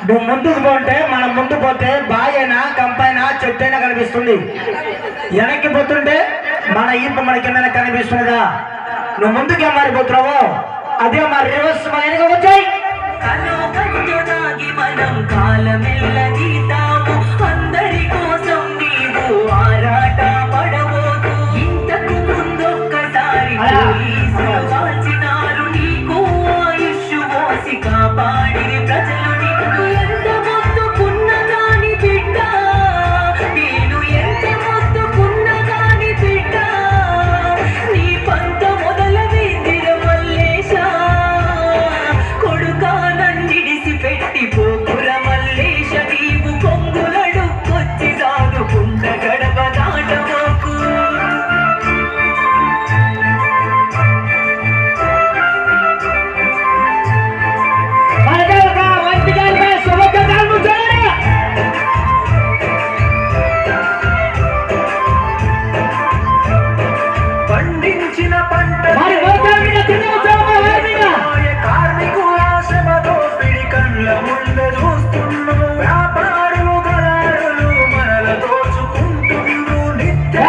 నువ్వు ముందుకు పోతే మనం ముందు పోతే బాగైనా కంపైనా చెట్టైనా కనిపిస్తుంది, వెనక్కి పోతుంటే మన ఈపు మన కింద కనిపిస్తుందా? నువ్వు ముందుకే మారిపోతున్నావు, అదే మరి రివర్స్ మన వెనక వచ్చాయి. అందరి కోసం నీవు ఆరాట పడబోతు. ఇంతకు ముందొక్కసారి కాల్చినారు నీకు ఆయుష్ మోసి కాపాడి ప్రజలు నిన్ను ఎంత మొత్తుకున్నదాని బిడ్డ, నేను ఎంత మొత్తుకున్నదాని బిడ్డ. నీ పంత మొదలైందిర మల్లేశ, కొడుకా నన్నిడిసి పెట్టి పోకుర మల్లేశ. నీవు కొంగులడు వచ్చి సాగుకుంట గడప దాటబోకు. పండించిన పంట కార్మికుల శ్రమతో పిడి కళ్ళ ముందు చూస్తున్నాం. వ్యాపారులు గలారులు మనల దోచుకుంటున్నారు. నిత్య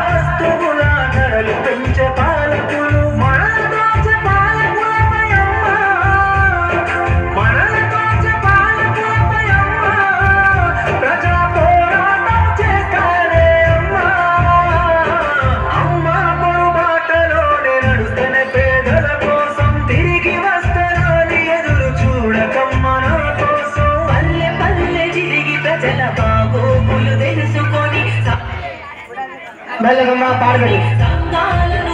వస్తువుల ధరలు పెంచే పాలకులు మనల దోచే పాలకులపై అమ్మ, మనల దోచే పాలకులపై అమ్మ. ప్రజా పోరాటం చేస్తారే అమ్మ, అమ్మ పొరుబాటలోనే నడుస్తేనే పేదల కోసం తిరిగి వస్తారని ఎదురు చూడకమ్మ నా కోసం. పల్లె పల్లె తిరిగి ప్రజల బాగోగులు తెలుసుకొని మెల్లగమ్మా పాడబడి సంఘాలను